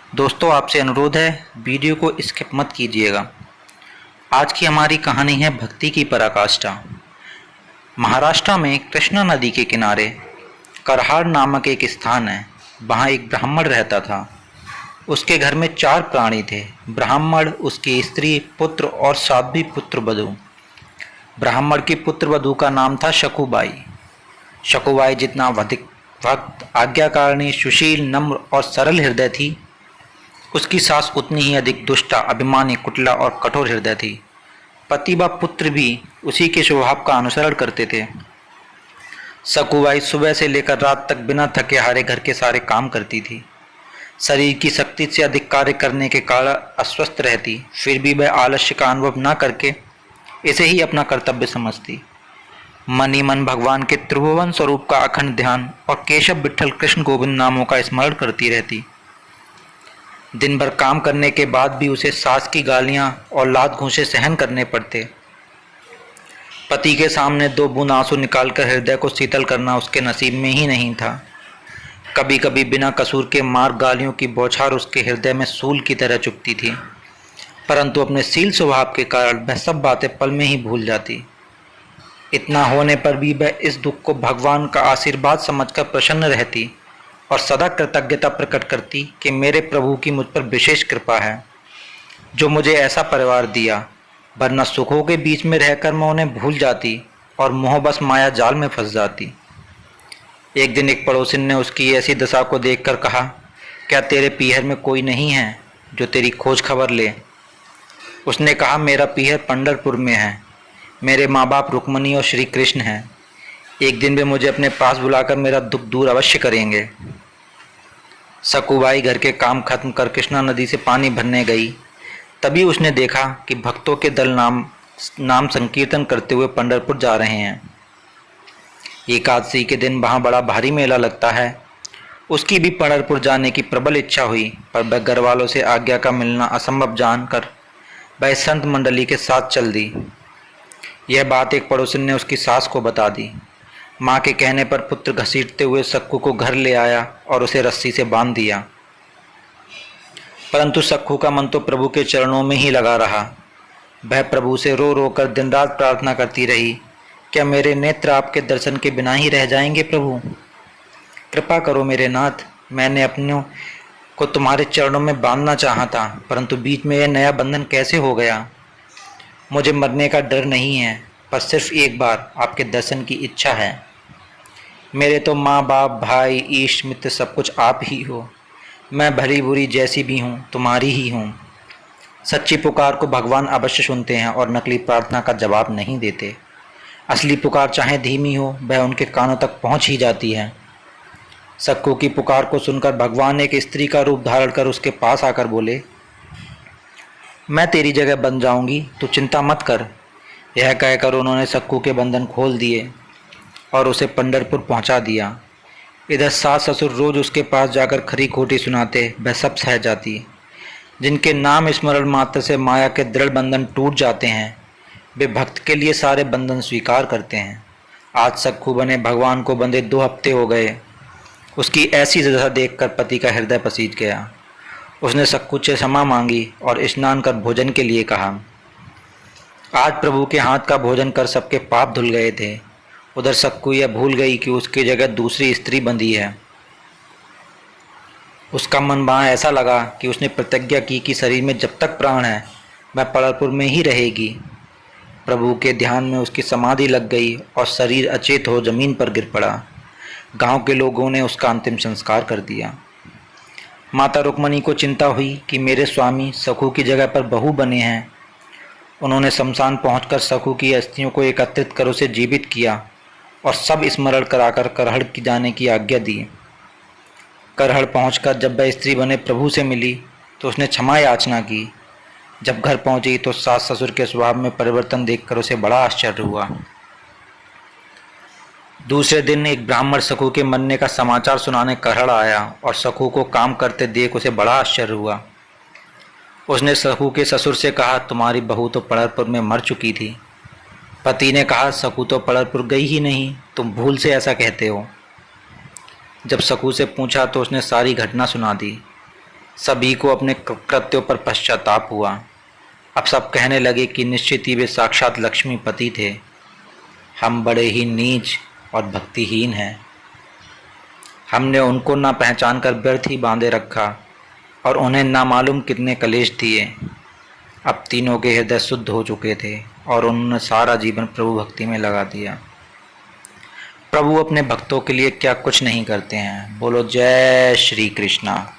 दोस्तों आपसे अनुरोध है, वीडियो को स्किप मत कीजिएगा। आज की हमारी कहानी है भक्ति की पराकाष्ठा। महाराष्ट्र में कृष्णा नदी के किनारे करहाड़ नामक एक स्थान है। वहाँ एक ब्राह्मण रहता था। उसके घर में 4 प्राणी थे: ब्राह्मण, उसकी स्त्री, पुत्र और साध्वी पुत्र वधू। ब्राह्मण की पुत्र वधू का नाम था शकुबाई। शकुबाई जितना अधिक भक्त, आज्ञाकारिणी, सुशील, नम्र और सरल हृदय थी, उसकी सास उतनी ही अधिक दुष्टा, अभिमानी, कुटिला और कठोर हृदय थी। पति व पुत्र भी उसी के स्वभाव का अनुसरण करते थे। सकुबाई सुबह से लेकर रात तक बिना थके हारे घर के सारे काम करती थी। शरीर की शक्ति से अधिक कार्य करने के कारण अस्वस्थ रहती, फिर भी वह आलस्य का अनुभव न करके इसे ही अपना कर्तव्य समझती। मन ही मन भगवान के त्रिभुवन स्वरूप का अखंड ध्यान और केशव, विट्ठल, कृष्ण, गोविंद नामों का स्मरण करती रहती। दिन भर काम करने के बाद भी उसे सास की गालियां और लात घूंसे सहन करने पड़ते। पति के सामने 2 बूंद आंसू निकालकर हृदय को शीतल करना उसके नसीब में ही नहीं था। कभी कभी बिना कसूर के मार गालियों की बौछार उसके हृदय में सूल की तरह चुभती थी, परंतु अपने शील स्वभाव के कारण वह सब बातें पल में ही भूल जाती। इतना होने पर भी वह इस दुख को भगवान का आशीर्वाद समझकर प्रसन्न रहती और सदा कृतज्ञता प्रकट करती कि मेरे प्रभु की मुझ पर विशेष कृपा है, जो मुझे ऐसा परिवार दिया, वरना सुखों के बीच में रहकर मैं उन्हें भूल जाती और मोहबस माया जाल में फंस जाती। एक दिन एक पड़ोसिन ने उसकी ऐसी दशा को देखकर कहा, क्या तेरे पीहर में कोई नहीं है जो तेरी खोज खबर ले? उसने कहा, मेरा पीहर पंढरपुर में है। मेरे माँ बाप रुक्मणी और श्री कृष्ण हैं। एक दिन वे मुझे अपने पास बुलाकर मेरा दुख दूर अवश्य करेंगे। सकुबाई घर के काम खत्म कर कृष्णा नदी से पानी भरने गई। तभी उसने देखा कि भक्तों के दल नाम संकीर्तन करते हुए पंढरपुर जा रहे हैं। एकादशी के दिन वहाँ बड़ा भारी मेला लगता है। उसकी भी पंढरपुर जाने की प्रबल इच्छा हुई, पर वह घर वालों से आज्ञा का मिलना असंभव जानकर वह संत मंडली के साथ चल दी। यह बात एक पड़ोसन ने उसकी सास को बता दी। माँ के कहने पर पुत्र घसीटते हुए सक्कू को घर ले आया और उसे रस्सी से बांध दिया, परंतु सक्कू का मन तो प्रभु के चरणों में ही लगा रहा। वह प्रभु से रो रो कर दिन रात प्रार्थना करती रही, क्या मेरे नेत्र आपके दर्शन के बिना ही रह जाएंगे प्रभु? कृपा करो मेरे नाथ। मैंने अपनों को तुम्हारे चरणों में बांधना चाहा था, परंतु बीच में यह नया बंधन कैसे हो गया? मुझे मरने का डर नहीं है, पर सिर्फ एक बार आपके दर्शन की इच्छा है। मेरे तो माँ बाप, भाई, इष्ट मित्र सब कुछ आप ही हो। मैं भली बुरी जैसी भी हूँ तुम्हारी ही हूँ। सच्ची पुकार को भगवान अवश्य सुनते हैं और नकली प्रार्थना का जवाब नहीं देते। असली पुकार चाहे धीमी हो, वह उनके कानों तक पहुँच ही जाती है। सक्कू की पुकार को सुनकर भगवान एक स्त्री का रूप धारण कर उसके पास आकर बोले, मैं तेरी जगह बन जाऊंगी, तू चिंता मत कर। यह कहकर उन्होंने सक्कू के बंधन खोल दिए और उसे पंढरपुर पहुंचा दिया। इधर सास ससुर रोज उसके पास जाकर खरी खोटी सुनाते, वह सब सह जाती। जिनके नाम स्मरण मात्र से माया के दृढ़ बंधन टूट जाते हैं, वे भक्त के लिए सारे बंधन स्वीकार करते हैं। आज सक्कू बने भगवान को बंधे 2 हफ्ते हो गए। उसकी ऐसी दशा देखकर पति का हृदय पसीज गया। उसने सक्कू से क्षमा मांगी और स्नान कर भोजन के लिए कहा। आज प्रभु के हाथ का भोजन कर सबके पाप धुल गए थे। उधर सक्कू यह भूल गई कि उसकी जगह दूसरी स्त्री बंधी है। उसका मन वहाँ ऐसा लगा कि उसने प्रतिज्ञा की कि शरीर में जब तक प्राण है वह पंढरपुर में ही रहेगी। प्रभु के ध्यान में उसकी समाधि लग गई और शरीर अचेत हो जमीन पर गिर पड़ा। गांव के लोगों ने उसका अंतिम संस्कार कर दिया। माता रुक्मणी को चिंता हुई कि मेरे स्वामी सक्कू की जगह पर बहू बने हैं। उन्होंने शमशान पहुंचकर सक्कू की अस्थियों को एकत्रित कर उसे जीवित किया और सब स्मरण कराकर करहड़ की जाने की आज्ञा दी। करहड़ पहुंचकर जब वह स्त्री बने प्रभु से मिली तो उसने क्षमा याचना की। जब घर पहुंची तो सास ससुर के स्वभाव में परिवर्तन देखकर उसे बड़ा आश्चर्य हुआ। दूसरे दिन एक ब्राह्मण सक्कू के मरने का समाचार सुनाने करहड़ आया और सक्कू को काम करते देख उसे बड़ा आश्चर्य हुआ। उसने सक्कू के ससुर से कहा, तुम्हारी बहू तो पंढरपुर में मर चुकी थी। पति ने कहा, सक्कू तो पंढरपुर गई ही नहीं, तुम भूल से ऐसा कहते हो। जब सक्कू से पूछा तो उसने सारी घटना सुना दी। सभी को अपने कृत्यों पर पश्चाताप हुआ। अब सब कहने लगे कि निश्चित ही वे साक्षात लक्ष्मीपति थे। हम बड़े ही नीच और भक्तिहीन हैं। हमने उनको ना पहचान कर व्यर्थ ही बांधे रखा और उन्हें ना मालूम कितने कलेश दिए। अब तीनों के हृदय शुद्ध हो चुके थे और उन्होंने सारा जीवन प्रभु भक्ति में लगा दिया। प्रभु अपने भक्तों के लिए क्या कुछ नहीं करते हैं। बोलो जय श्री कृष्णा।